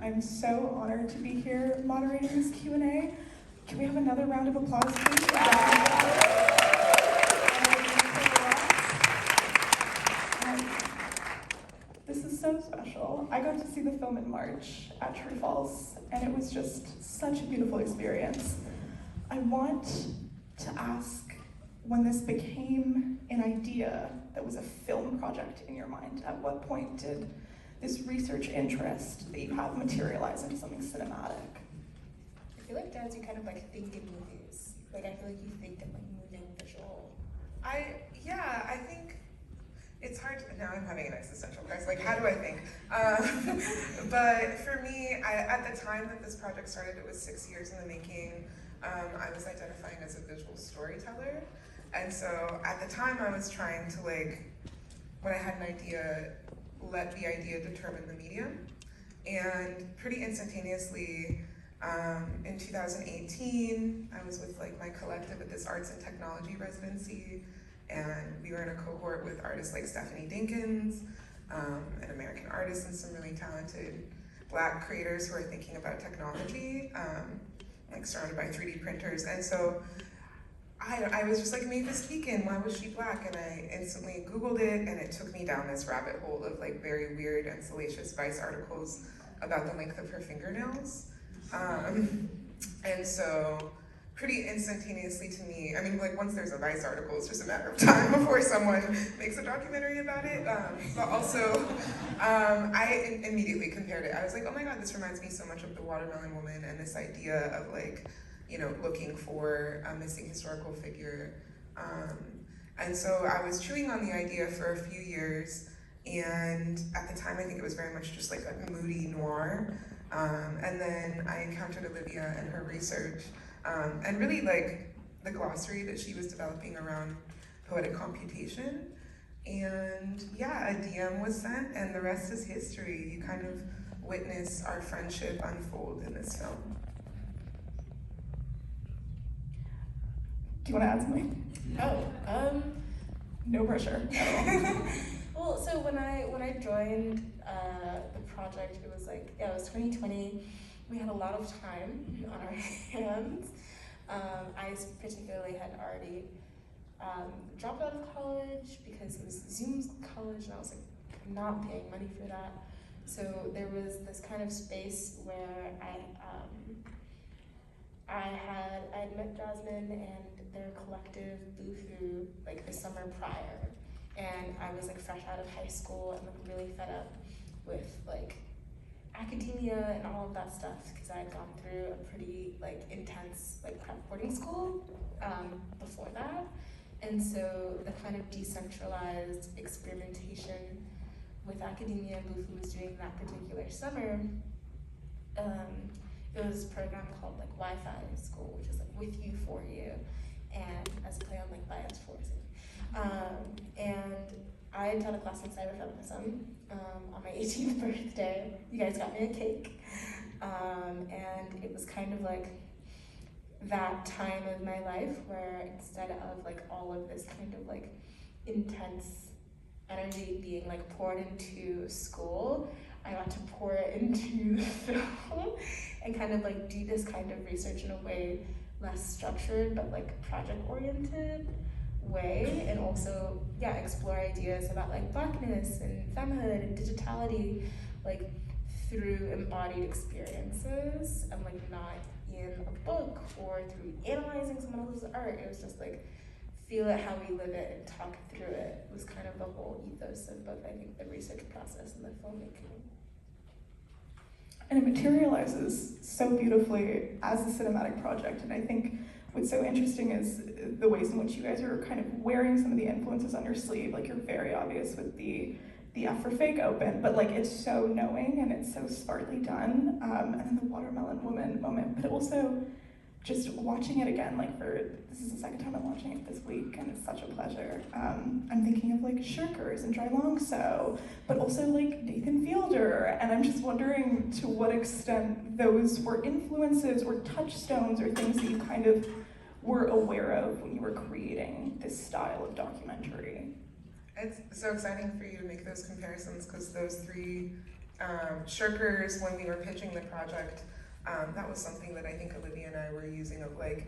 I'm so honored to be here moderating this Q&A. Can we have another round of applause, please? This is so special. I got to see the film in March at Tree Falls, and it was just such a beautiful experience. I want to ask, when this became an idea that was a film project in your mind, at what point did this research interest that you have materialize into something cinematic? I feel like as you kind of like think in movies, like I feel like you think in like moving visual. I think it's hard to, now I'm having an existential crisis, like how do I think? But for me, at the time that this project started, it was 6 years in the making. I was identifying as a visual storyteller. And so at the time I was trying to when I had an idea, let the idea determine the medium. And pretty instantaneously, in 2018, I was with my collective at this arts and technology residency, and we were in a cohort with artists like Stephanie Dinkins, an American artist, and some really talented Black creators who are thinking about technology, surrounded by 3D printers. And so I was just like, Mavis Beacon, why was she Black? And I instantly Googled it, and it took me down this rabbit hole of very weird and salacious Vice articles about the length of her fingernails. And so pretty instantaneously to me, once there's a Vice article, it's just a matter of time before someone makes a documentary about it. But also, I immediately compared it. I was like, oh my God, this reminds me so much of The Watermelon Woman, and this idea of looking for a missing historical figure. And so I was chewing on the idea for a few years, and at the time I think it was very much just a moody noir. And then I encountered Olivia and her research, and really the glossary that she was developing around poetic computation. And yeah, a DM was sent, and the rest is history. You kind of witness our friendship unfold in this film. Do you want to add something? No pressure at all. Well, so when I joined the project, it was it was 2020. We had a lot of time on our hands. I particularly had already dropped out of college because it was Zoom college, and I was not paying money for that. So there was this kind of space where I had met Jasmine and their collective Boohoo the summer prior, and I was fresh out of high school and really fed up with academia and all of that stuff, because I had gone through a pretty intense prep boarding school before that. And so the kind of decentralized experimentation with academia Boohoo was doing that particular summer, it was a program called Wi-Fi School, which is with you for you, and as a play on bias forcing. And I had done a class in cyberfeminism on my 18th birthday. You guys got me a cake, and it was kind of that time of my life where instead of all of this kind of intense energy being poured into school, I got to pour it into the film and kind of do this kind of research in a way less structured but project oriented way, and also explore ideas about Blackness and femmehood and digitality through embodied experiences, and not in a book or through analyzing someone else's art. It was just feel it how we live it and talk through it was kind of the whole ethos of both, I think, the research process and the filmmaking. And it materializes so beautifully as a cinematic project. And I think what's so interesting is the ways in which you guys are kind of wearing some of the influences on your sleeve. You're very obvious with the F for fake open, but it's so knowing and it's so smartly done. And then the Watermelon Woman moment, but also just watching it again, like this is the second time I'm watching it this week, and it's such a pleasure. I'm thinking of like Shirkers and Dry Long So, but also like Nathan Fielder, and I'm just wondering to what extent those were influences or touchstones or things that you kind of were aware of when you were creating this style of documentary. It's so exciting for you to make those comparisons, because those three shirkers, when we were pitching the project, that was something that I think Olivia and I were using of like,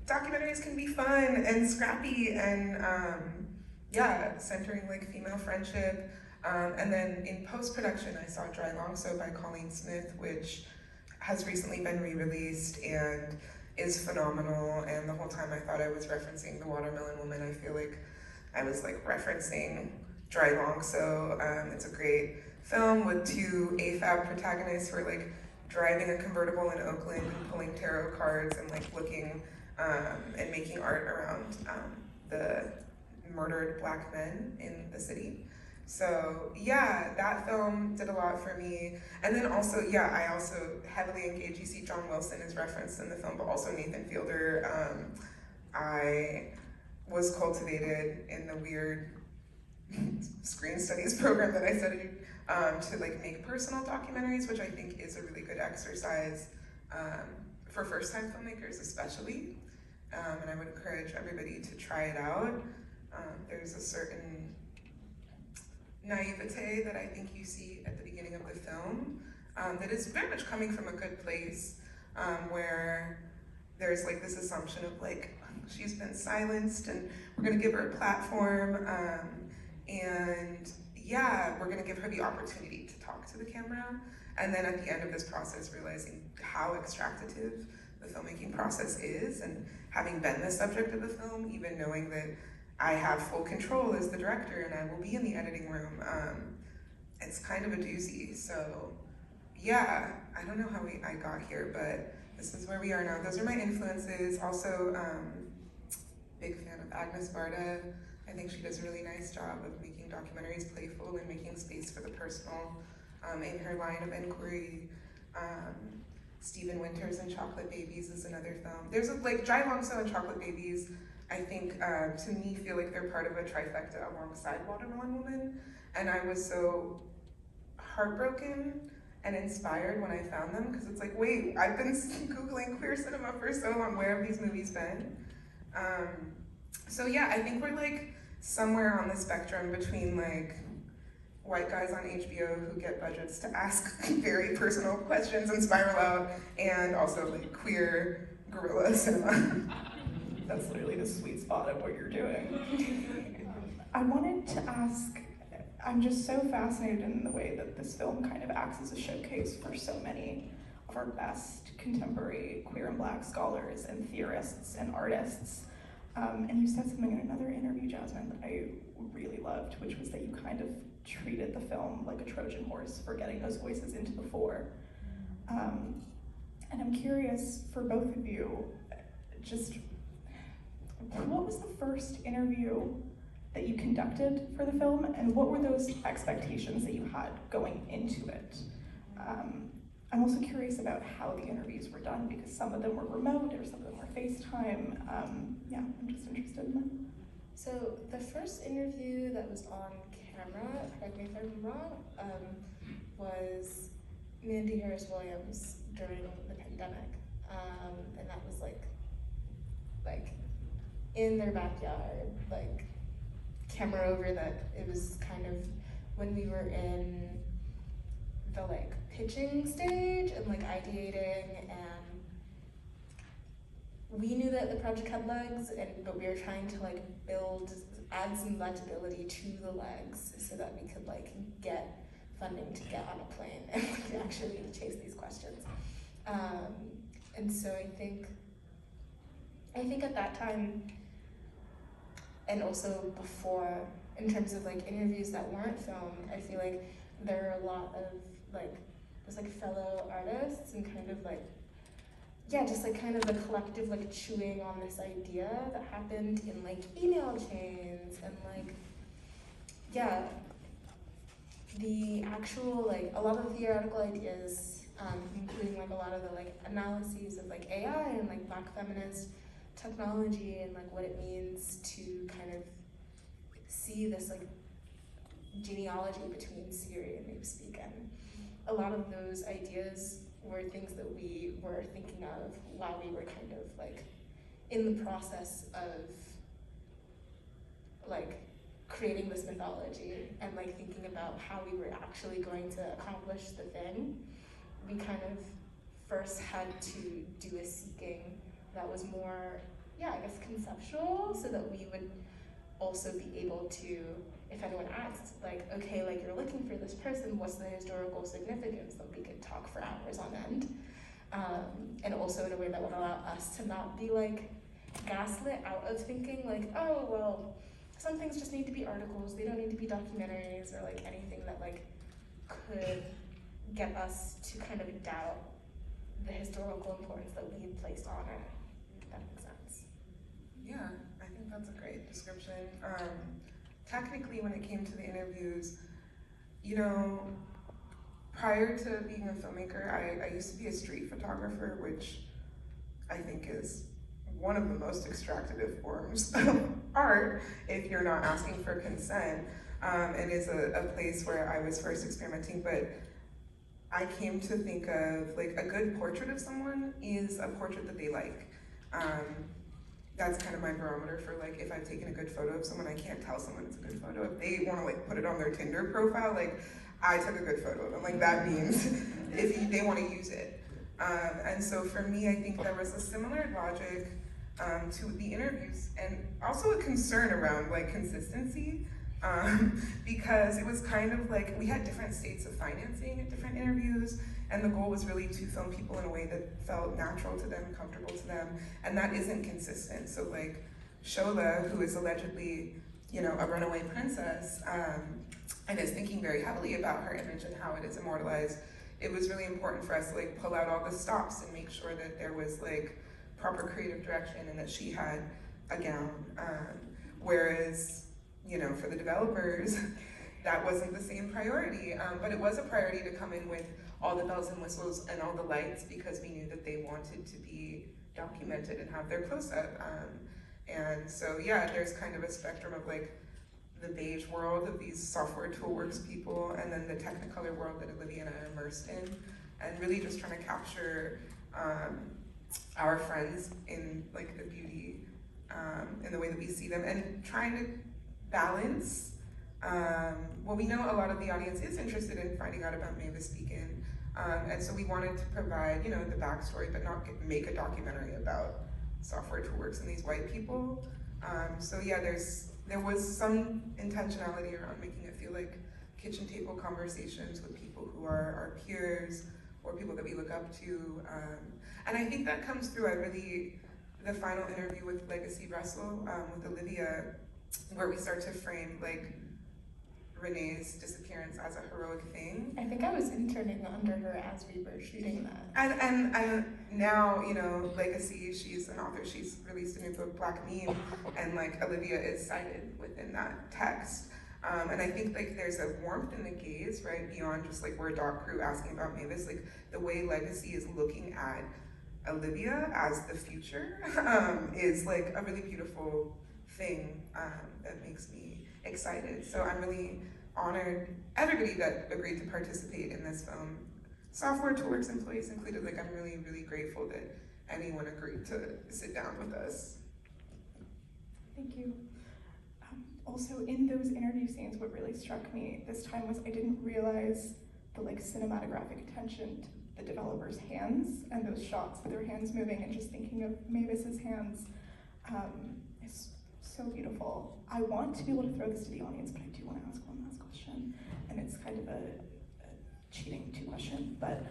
documentaries can be fun and scrappy and centering like female friendship. And then in post-production, I saw Dry Long So by Colleen Smith, which has recently been re-released and is phenomenal. And the whole time I thought I was referencing The Watermelon Woman. I feel like I was like referencing Dry Long So. It's a great film with two AFAB protagonists who are like driving a convertible in Oakland and pulling tarot cards and like looking and making art around the murdered Black men in the city. So yeah, that film did a lot for me. And then also, I also heavily engage. You see John Wilson is referenced in the film, but also Nathan Fielder. I was cultivated in the weird screen studies program that I studied to like make personal documentaries, which I think is a really good exercise for first-time filmmakers especially. And I would encourage everybody to try it out. There's a certain naivete that I think you see at the beginning of the film that is very much coming from a good place, where there's like this assumption of like, she's been silenced and we're gonna give her a platform, and we're gonna give her the opportunity to talk to the camera. And then at the end of this process, realizing how extractive the filmmaking process is, and having been the subject of the film, even knowing that I have full control as the director and I will be in the editing room, it's kind of a doozy. So yeah, I don't know how I got here, but this is where we are now. Those are my influences. Also, big fan of Agnes Varda. I think she does a really nice job of making documentaries playful and making space for the personal in her line of inquiry. Stephen Winters and Chocolate Babies is another film. There's like Dry Long So and Chocolate Babies, I think to me feel like they're part of a trifecta alongside Watermelon Woman. And I was so heartbroken and inspired when I found them, because it's like, wait, I've been Googling queer cinema for so long, where have these movies been? So yeah, I think we're like somewhere on the spectrum between like white guys on HBO who get budgets to ask very personal questions and spiral out, and also like queer guerrilla cinema. That's literally the sweet spot of what you're doing. I wanted to ask, I'm just so fascinated in the way that this film kind of acts as a showcase for so many of our best contemporary queer and Black scholars and theorists and artists. And you said something in another interview, Jasmine, that I really loved, which was that you kind of treated the film like a Trojan horse for getting those voices into the fore. And I'm curious, for both of you, just what was the first interview that you conducted for the film, and what were those expectations that you had going into it? I'm also curious about how the interviews were done, because some of them were remote or some of them were FaceTime. I'm just interested in that. So the first interview that was on camera, correct me if I'm wrong, was Mandy Harris Williams during the pandemic, and that was like in their backyard, like camera over that. It was kind of when we were in the like pitching stage and like ideating, and we knew that the project had legs, but we were trying to like add some legibility to the legs so that we could like get funding to get on a plane and like actually chase these questions. And so I think at that time, and also before, in terms of like interviews that weren't filmed, I feel like there are a lot of like, there's like fellow artists and kind of like, just like kind of a collective like chewing on this idea that happened in like email chains, and like, the actual like, a lot of the theoretical ideas including like a lot of the like analyses of like AI and like Black feminist technology and like what it means to kind of see this like genealogy between Siri and Mavis Beacon. A lot of those ideas were things that we were thinking of while we were kind of like in the process of like creating this mythology and like thinking about how we were actually going to accomplish the thing. We kind of first had to do a seeking that was more, yeah, I guess conceptual, so that we would also be able to, if anyone asked, like, okay, like you're looking for this person, what's the historical significance? Then we could talk for hours on end. And also in a way that would allow us to not be like gaslit out of thinking like, oh, well, some things just need to be articles, they don't need to be documentaries or like anything that like could get us to kind of doubt the historical importance that we had placed on it, if that makes sense. Yeah, I think that's a great description. Technically, when it came to the interviews, you know, prior to being a filmmaker, I used to be a street photographer, which I think is one of the most extractive forms of art if you're not asking for consent, and is a place where I was first experimenting. But I came to think of like a good portrait of someone is a portrait that they like. That's kind of my barometer for like if I've taken a good photo of someone. I can't tell someone it's a good photo if they want to like put it on their Tinder profile. Like I took a good photo of them. Like that means if they want to use it. And so for me, I think there was a similar logic to the interviews, and also a concern around like consistency, because it was kind of like we had different states of financing at different interviews, and the goal was really to film people in a way that felt natural to them, comfortable to them, and that isn't consistent. So like Shola, who is allegedly, you know, a runaway princess, and is thinking very heavily about her image and how it is immortalized, it was really important for us to like pull out all the stops and make sure that there was like proper creative direction and that she had a gown. Whereas, you know, for the developers, that wasn't the same priority, but it was a priority to come in with all the bells and whistles and all the lights because we knew that they wanted to be documented and have their close-up. And so, yeah, there's kind of a spectrum of like the beige world of these software toolworks people, and then the Technicolor world that Olivia and I are immersed in, and really just trying to capture our friends in like the beauty, in the way that we see them, and trying to balance. Well, we know a lot of the audience is interested in finding out about Mavis Beacon, and so we wanted to provide, you know, the backstory, but not make a documentary about software toolworks and these white people. So yeah, there was some intentionality around making it feel like kitchen table conversations with people who are our peers or people that we look up to. And I think that comes through. The final interview with Legacy Russell, with Olivia, where we start to frame like Renee's disappearance as a heroic thing. I think I was interning under her as we were shooting that. And now, you know, Legacy, she's an author, she's released a new book, Black Meme, and like Olivia is cited within that text. And I think like there's a warmth in the gaze, right, beyond just like we're a doc crew asking about Mavis, like the way Legacy is looking at Olivia as the future is like a really beautiful thing that makes me excited. So I'm really honored, everybody that agreed to participate in this film, software toolworks employees included, like I'm really, really grateful that anyone agreed to sit down with us. Thank you. Also, in those interview scenes, what really struck me this time was I didn't realize the like cinematographic attention to the developers' hands and those shots with their hands moving, and just thinking of Mavis's hands is so beautiful. I want to be able to throw this to the audience, but I do want to ask one last question, and it's kind of a cheating two-question, but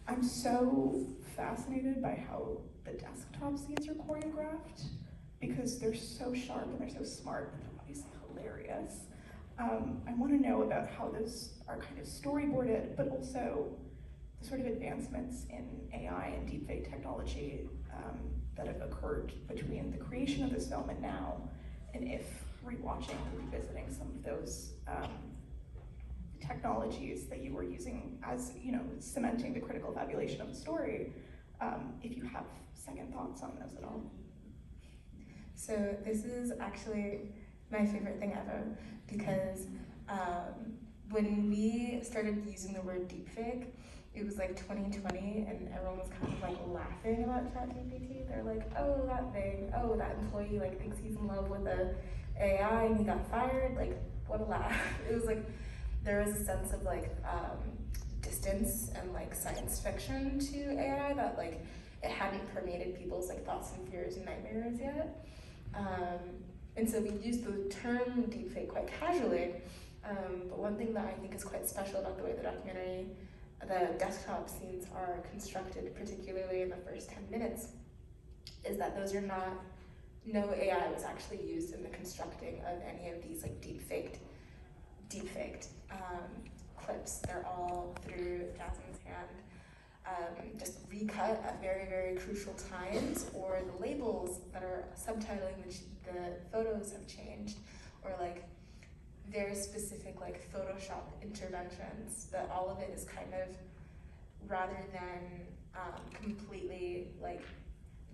I'm so fascinated by how the desktop scenes are choreographed, because they're so sharp and they're so smart, but they're obviously hilarious. I want to know about how those are kind of storyboarded, but also the sort of advancements in AI and deepfake technology that have occurred between the creation of this film and now, and if rewatching and revisiting some of those technologies that you were using as, you know, cementing the critical evaluation of the story, if you have second thoughts on those at all. So this is actually my favorite thing ever, because when we started using the word deepfake, it was like 2020, and everyone was kind of like laughing about ChatGPT. They're like, oh, that thing, oh, that employee like thinks he's in love with the AI and he got fired. Like, what a laugh. It was like, there was a sense of like distance and like science fiction to AI that like it hadn't permeated people's like thoughts and fears and nightmares yet. And so we used the term deepfake quite casually, but one thing that I think is quite special about the way the desktop scenes are constructed, particularly in the first 10 minutes, is that those are not, no AI was actually used in the constructing of any of these like deepfaked clips. They're all through Jasmine's hand, just recut at very, very crucial times, or the labels that are subtitling the photos have changed, or like very specific like Photoshop interventions, that all of it is kind of, rather than completely like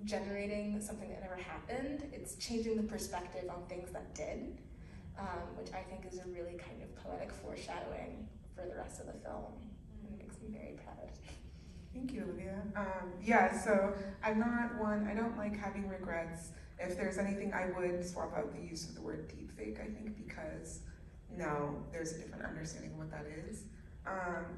generating something that never happened, it's changing the perspective on things that did, which I think is a really kind of poetic foreshadowing for the rest of the film, and it makes me very proud. Thank you, Olivia. Yeah, so I don't like having regrets. If there's anything, I would swap out the use of the word deepfake, I think, because now there's a different understanding of what that is.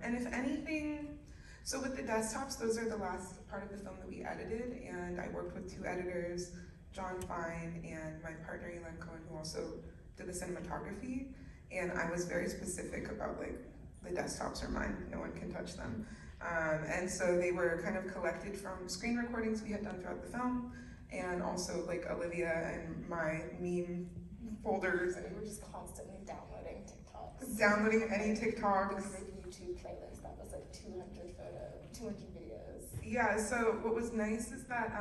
And if anything, so with the desktops, those are the last part of the film that we edited, and I worked with 2 editors, John Fine and my partner Elan Cohen, who also did the cinematography, and I was very specific about like, the desktops are mine, no one can touch them. And so they were kind of collected from screen recordings we had done throughout the film, and also like Olivia and my meme folders, and We were just constantly downloading TikToks. downloading any The TikToks. group YouTube playlist that was like 200 videos. Yeah, so what was nice is that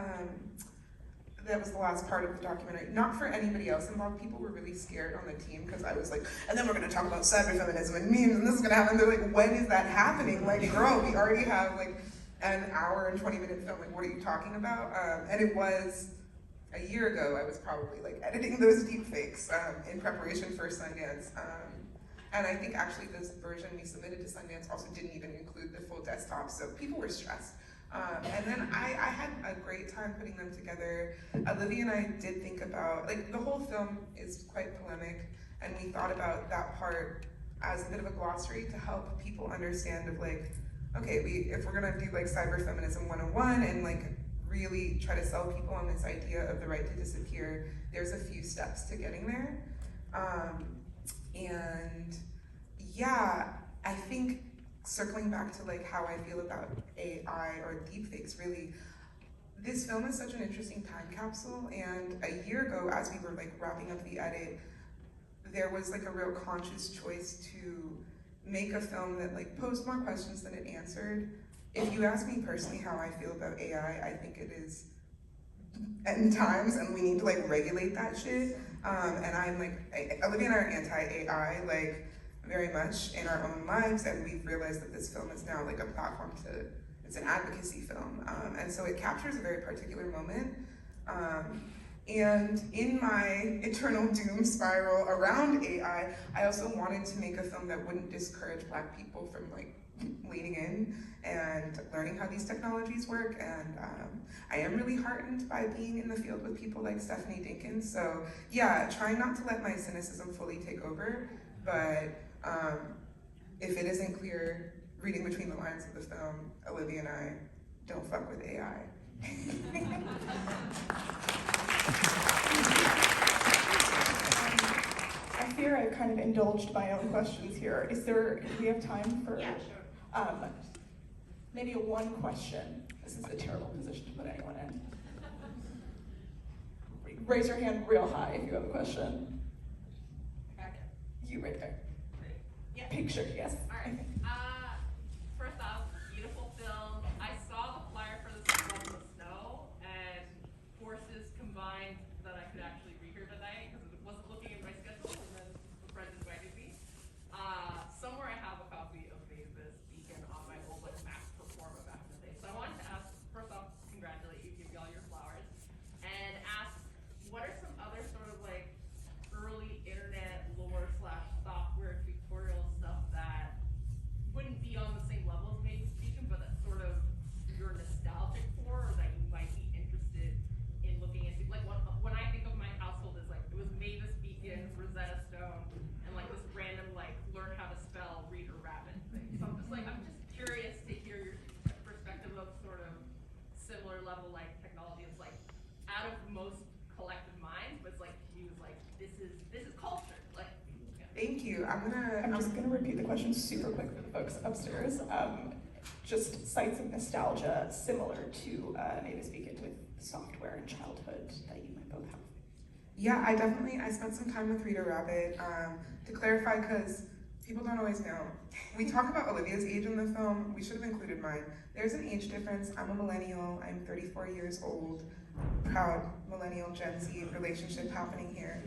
that was the last part of the documentary. Not for anybody else involved. People were really scared on the team because I was like, and then we're gonna talk about cyberfeminism and memes, and this is gonna happen. They're like, when is that happening? Like, girl, we already have like an hour and 20-minute film. Like, what are you talking about? And it was a year ago. I was probably like editing those deepfakes in preparation for Sundance. And I think actually this version we submitted to Sundance also didn't even include the full desktop, so people were stressed. And then I had a great time putting them together. Olivia and I did think about, like, the whole film is quite polemic, and we thought about that part as a bit of a glossary to help people understand of like, okay, if we're gonna do like cyberfeminism 101 and like really try to sell people on this idea of the right to disappear, there's a few steps to getting there. And yeah, I think circling back to like how I feel about AI or deepfakes, really, this film is such an interesting time capsule, and a year ago, as we were like wrapping up the edit, there was like a real conscious choice to make a film that like posed more questions than it answered. If you ask me personally how I feel about AI, I think it is end times, and we need to like regulate that shit. And I'm like, Olivia and I are anti-AI, like very much in our own lives, and we've realized that this film is now like a platform to, it's an advocacy film. And so it captures a very particular moment. And in my eternal doom spiral around AI, I also wanted to make a film that wouldn't discourage Black people from like leaning in and learning how these technologies work. And I am really heartened by being in the field with people like Stephanie Dinkins. So yeah, trying not to let my cynicism fully take over, but if it isn't clear, reading between the lines of the film, Olivia and I don't fuck with AI. I fear I've kind of indulged my own questions here. Do we have time for? Yeah, sure. Maybe a one question. This is a terrible position to put anyone in. Raise your hand real high if you have a question. You right there. Yeah. Picture, yes. All right. First off, beautiful film. I saw the flyer for this film in the snow, and forces combined that I could actually be here tonight because it wasn't looking in my schedule, and then a friend invited me. Somewhere I have a you. I'm just gonna repeat the question super quick for the folks upstairs. Just sites of nostalgia similar to Mavis Beacon with software and childhood that you might both have. Yeah, I spent some time with Rita Rabbit. To clarify, because people don't always know, we talk about Olivia's age in the film. We should have included mine. There's an age difference. I'm a millennial. I'm 34 years old. Proud millennial Gen Z relationship happening here.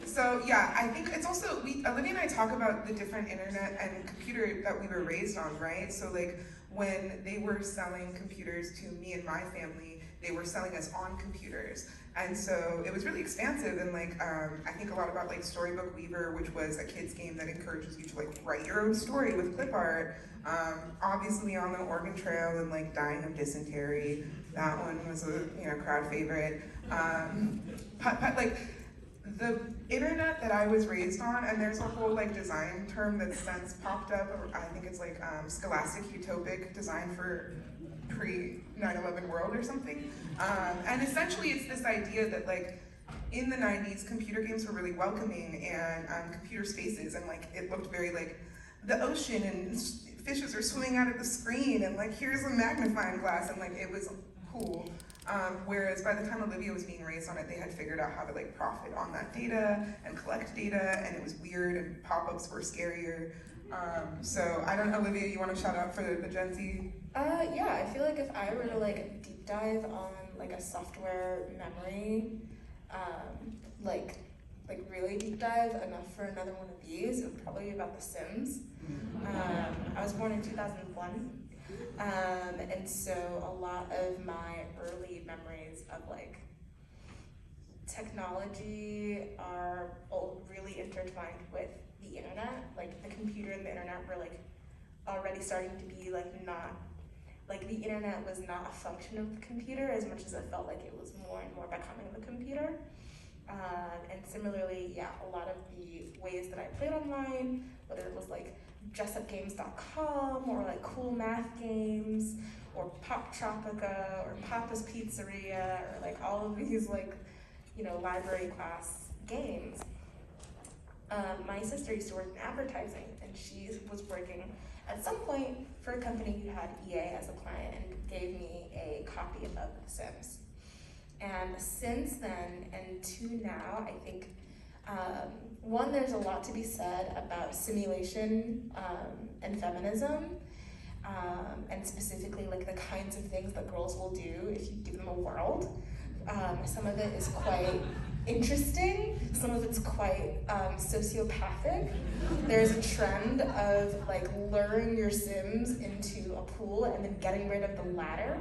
So yeah, I think it's also, Olivia and I talk about the different internet and computer that we were raised on, right? So like when they were selling computers to me and my family, they were selling us on computers. And so it was really expansive, and like I think a lot about like Storybook Weaver, which was a kid's game that encourages you to like write your own story with clip art. Obviously on the Oregon Trail and like Dying of Dysentery, that one was a crowd favorite. Like the internet that I was raised on, and there's a whole like design term that's since popped up. I think it's like scholastic utopic design for pre 9/11 world or something. And essentially it's this idea that like in the 90s, computer games were really welcoming, and computer spaces, and like it looked very like the ocean, and fishes are swimming out of the screen, and like here's a magnifying glass, and like it was cool. Whereas by the time Olivia was being raised on it, they had figured out how to like profit on that data and collect data, and it was weird, and pop-ups were scarier. So I don't know, Olivia, you want to shout out for the Gen Z? Yeah, I feel like if I were to like deep dive on like a software memory, like really deep dive enough for another one of these, it would probably be about The Sims. I was born in 2001. And so a lot of my early memories of like technology are all really intertwined with the internet. Like the computer and the internet were like already starting to be like not, like the internet was not a function of the computer as much as it felt like it was more and more becoming the computer. And similarly, yeah, a lot of the ways that I played online, whether it was like dressupgames.com or like cool math games or Pop Tropica or Papa's Pizzeria or like all of these like, library class games. My sister used to work in advertising, and she was working at some point for a company who had EA as a client and gave me a copy of The Sims. And since then and to now, I think one, there's a lot to be said about simulation and feminism, and specifically like the kinds of things that girls will do if you give them a world. Some of it is quite interesting, some of it's quite sociopathic. There's a trend of like luring your Sims into a pool and then getting rid of the ladder.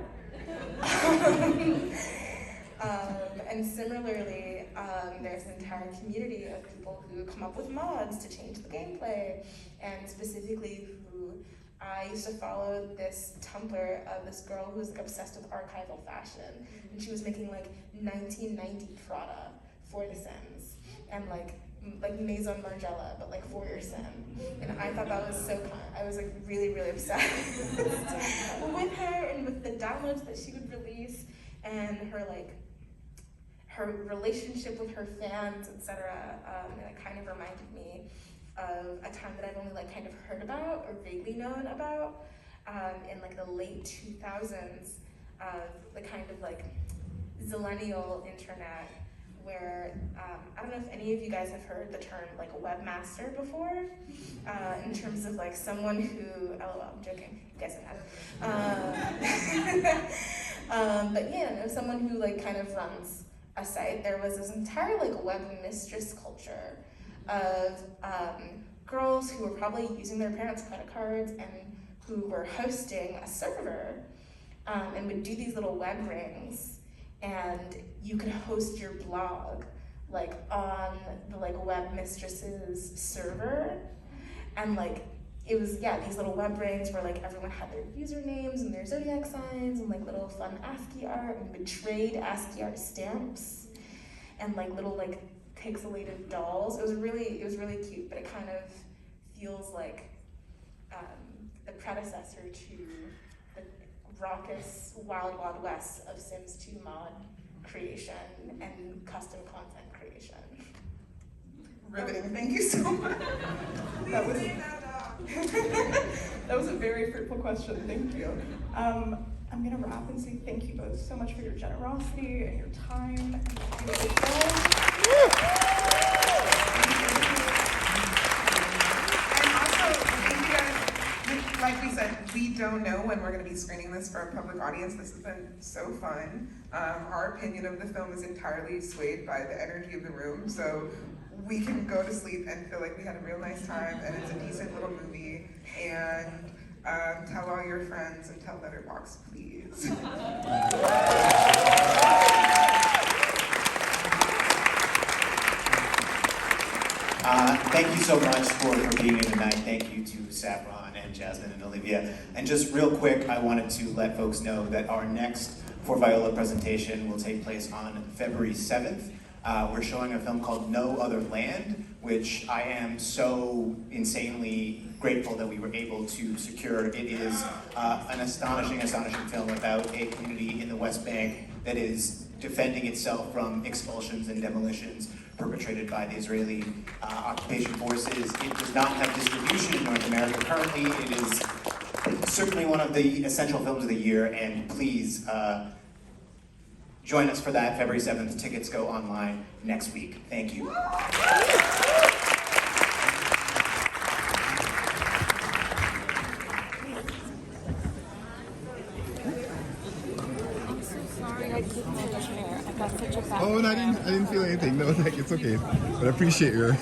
And similarly, there's an entire community of people who come up with mods to change the gameplay, and specifically who I used to follow this Tumblr of this girl who was like obsessed with archival fashion, and she was making like 1990 Prada for The Sims, and like Maison Margiela, but like for your Sim. And I thought that was so fun. I was like really, really obsessed with her and with the downloads that she would release, and her relationship with her fans, etc. And it kind of reminded me of a time that I've only like kind of heard about or vaguely known about in like the late 2000s, of the kind of like zillennial internet, where I don't know if any of you guys have heard the term like webmaster before, in terms of like someone who, LOL, I'm joking, you guys have. But yeah, someone who like kind of runs a site. There was this entire like web mistress culture of girls who were probably using their parents' credit cards and who were hosting a server, and would do these little web rings, and you could host your blog like on the like web mistress's server, and like it was, yeah, these little web rings where like everyone had their usernames and their zodiac signs and like little fun ASCII art, and we would trade ASCII art stamps and like little like pixelated dolls. It was really cute, but it kind of feels like the predecessor to the raucous Wild Wild West of Sims 2 mod creation and custom content creation. Riveting, thank you so much. That was- Please name that dog. That was a very fruitful question, thank you. I'm gonna wrap and say thank you both so much for your generosity and your time and your beautiful film. And also, thank you guys. Like we said, we don't know when we're going to be screening this for a public audience. This has been so fun. Our opinion of the film is entirely swayed by the energy of the room, so we can go to sleep and feel like we had a real nice time, and it's a decent little movie. And tell all your friends and tell Letterboxd, please. Thank you so much for being here tonight. Thank you to Saffron and Jasmine and Olivia. And just real quick, I wanted to let folks know that our next For Viola presentation will take place on February 7th. We're showing a film called No Other Land, which I am so insanely grateful that we were able to secure. It is an astonishing film about a community in the West Bank that is defending itself from expulsions and demolitions perpetrated by the Israeli occupation forces. It does not have distribution in North America currently. It is certainly one of the essential films of the year, and please join us for that February 7th. Tickets go online next week. Thank you. Oh, no, I didn't feel anything. No, like it's okay. But I appreciate your.